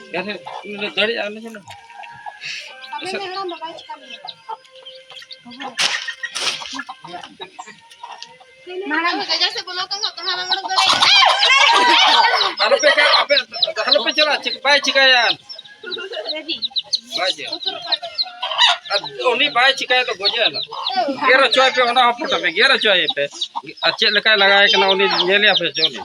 Kasi dari ano sila. Ano pe chala bay chikayan. Baje. Oni bay chikaya to goje na. Gera choy pe ona hapota pe gera choy pe. Ache lekai lagaya kana oni nyele pe choni.